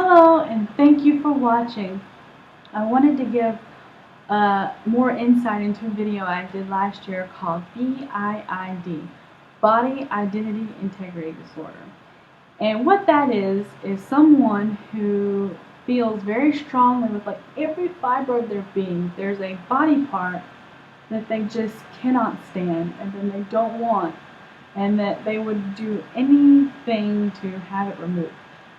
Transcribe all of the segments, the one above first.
Hello and thank you for watching. I wanted to give more insight into a video I did last year called BIID, Body Identity Integrity Disorder. And what that is someone who feels very strongly with like every fiber of their being, there's a body part that they just cannot stand and then they don't want, and that they would do anything to have it removed.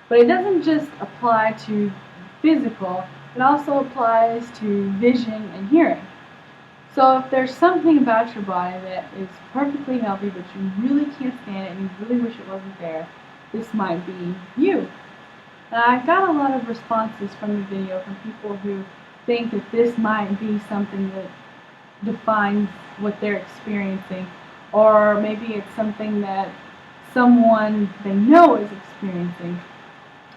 But it doesn't just apply to physical, it also applies to vision and hearing. So if there's something about your body that is perfectly healthy but you really can't stand it and you really wish it wasn't there, this might be you. Now, I got a lot of responses from the video from people who think that this might be something that defines what they're experiencing, or maybe it's something that someone they know is experiencing.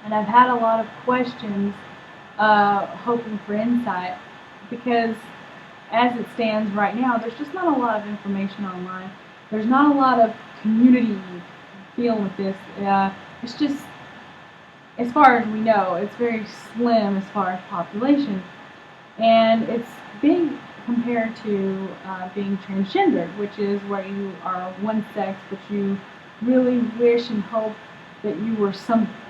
And I've had a lot of questions hoping for insight, because as it stands right now, there's just not a lot of information online. There's not a lot of community feel with this. It's just, as far as we know, it's very slim as far as population. And it's being compared to being transgendered, which is where you are one sex, but you really wish and hope that you were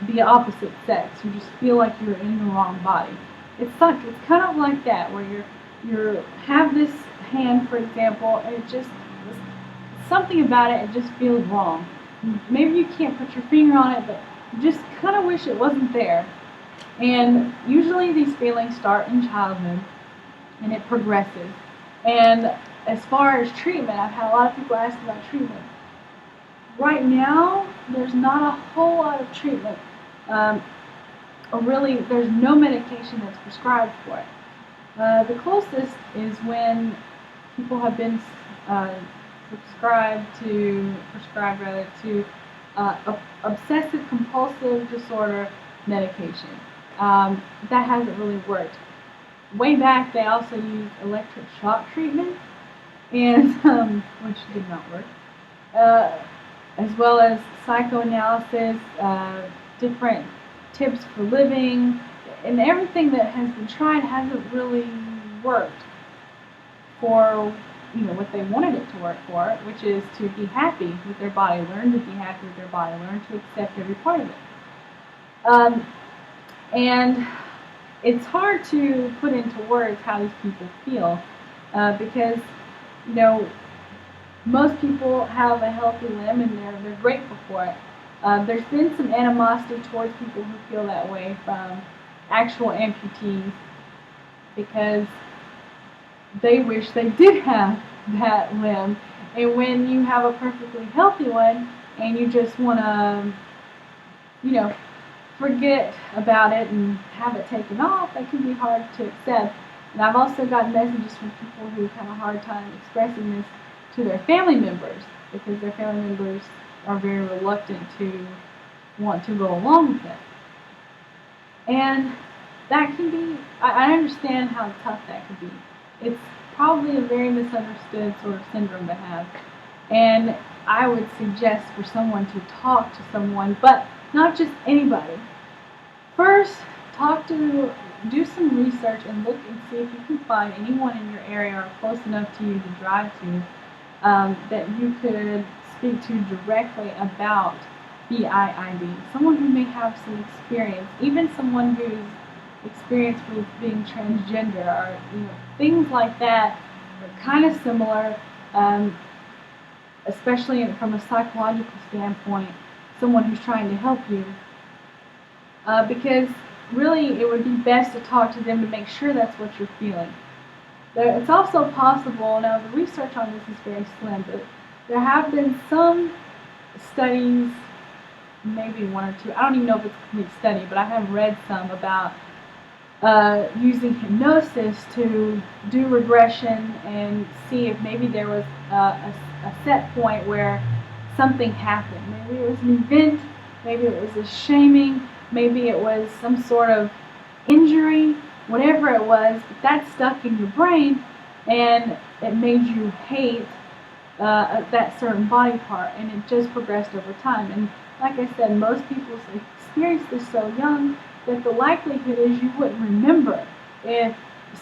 the opposite sex. You just feel like you're in the wrong body. It's kind of like that, where you have this hand, for example, and it just something about it just feels wrong. Maybe you can't put your finger on it, but you just kind of wish it wasn't there. And usually these feelings start in childhood and it progresses. And as far as treatment, I've had a lot of people ask about treatment. Right now, there's not a whole lot of treatment, or really there's no medication that's prescribed for it. The closest is when people have been prescribed to obsessive compulsive disorder medication. That hasn't really worked. Way back, they also used electric shock treatment, and which did not work, as well as psychoanalysis, different tips for living, and everything that has been tried hasn't really worked for what they wanted it to work for, which is to be happy with their body, learn to be happy with their body, learn to accept every part of it. And it's hard to put into words how these people feel, because most people have a healthy limb and they're grateful for it. There's been some animosity towards people who feel that way from actual amputees, because they wish they did have that limb. And when you have a perfectly healthy one and you just want to, forget about it and have it taken off, that can be hard to accept. And I've also gotten messages from people who have a hard time expressing this to their family members, because their family members are very reluctant to want to go along with it. And that can be, I understand how tough that could be. It's probably a very misunderstood sort of syndrome to have. And I would suggest for someone to talk to someone, but not just anybody. First, do some research and look and see if you can find anyone in your area or close enough to you to drive to, that you could speak to directly about BIID. Someone who may have some experience, even someone who's experienced with being transgender, or things like that are kind of similar, especially from a psychological standpoint, someone who's trying to help you. Because really it would be best to talk to them to make sure that's what you're feeling. It's also possible, now the research on this is very slim, but there have been some studies, maybe one or two, I don't even know if it's a complete study, but I have read some about using hypnosis to do regression and see if maybe there was a set point where something happened. Maybe it was an event, maybe it was a shaming, maybe it was some sort of injury, whatever it was, but that stuck in your brain and it made you hate that certain body part, and it just progressed over time. And like I said, most people experience this so young, that the likelihood is you wouldn't remember if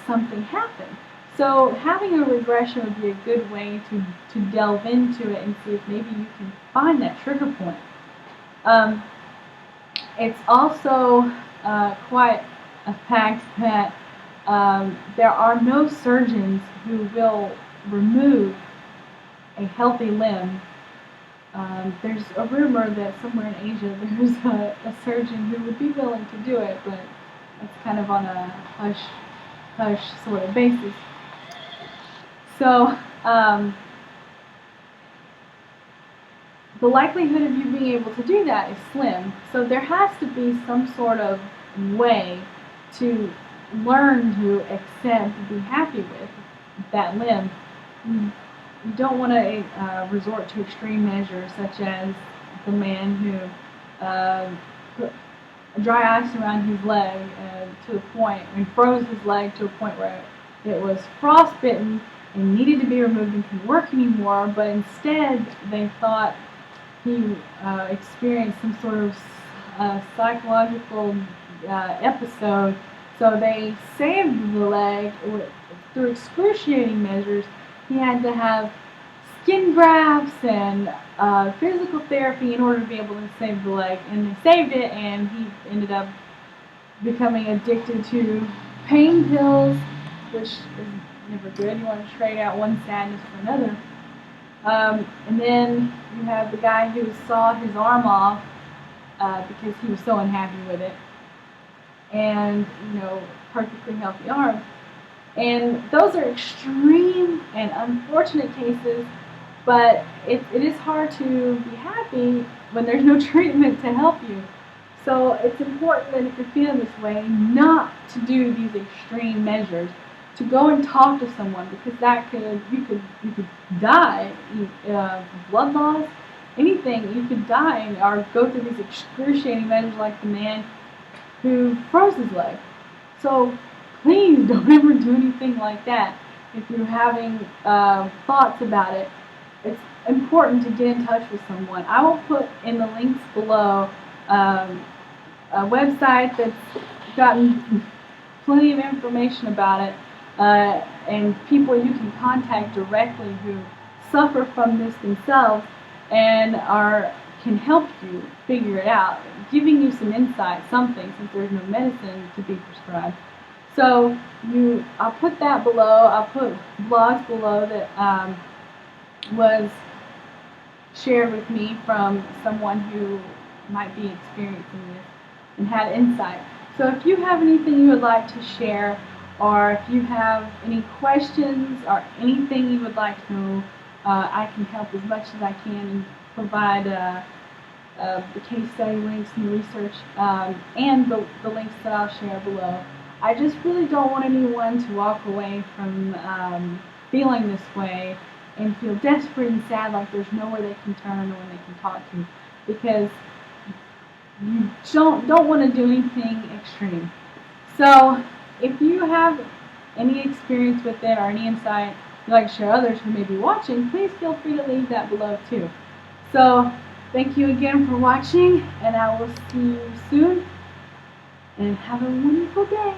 something happened. So having a regression would be a good way to delve into it and see if maybe you can find that trigger point. It's also quite a fact that there are no surgeons who will remove a healthy limb. There's a rumor that somewhere in Asia there's a surgeon who would be willing to do it, but it's kind of on a hush sort of basis. So the likelihood of you being able to do that is slim. So there has to be some sort of way to learn to accept and be happy with that limb. You don't want to resort to extreme measures such as the man who put dry ice around his leg to the point, and froze his leg to a point where it was frostbitten and needed to be removed and couldn't work anymore, but instead they thought he experienced some sort of psychological episode, so they saved the leg through excruciating measures. He had to have skin grafts and physical therapy in order to be able to save the leg, and they saved it, and he ended up becoming addicted to pain pills, which is never good. You want to trade out one sadness for another. And then you have the guy who saw his arm off because he was so unhappy with it, and perfectly healthy arm. And those are extreme and unfortunate cases, but it is hard to be happy when there's no treatment to help you. So it's important that if you're feeling this way, not to do these extreme measures, to go and talk to someone, because you could die, blood loss, anything. You could die or go through these excruciating measures like the man who froze his leg. So please don't ever do anything like that. If you're having thoughts about it, it's important to get in touch with someone. I will put in the links below a website that's gotten plenty of information about it, and people you can contact directly who suffer from this themselves and can help you figure it out, giving you some insight, something, since there's no medicine to be prescribed. So I'll put that below. I'll put blogs below that was shared with me from someone who might be experiencing this and had insight. So if you have anything you would like to share, or if you have any questions or anything you would like to know, I can help as much as I can and provide the case study links and the research and the links that I'll share below. I just really don't want anyone to walk away from feeling this way and feel desperate and sad, like there's nowhere they can turn, no one they can talk to, because you don't want to do anything extreme. So if you have any experience with it or any insight you'd like to share others who may be watching, please feel free to leave that below too. So thank you again for watching, and I will see you soon, and have a wonderful day.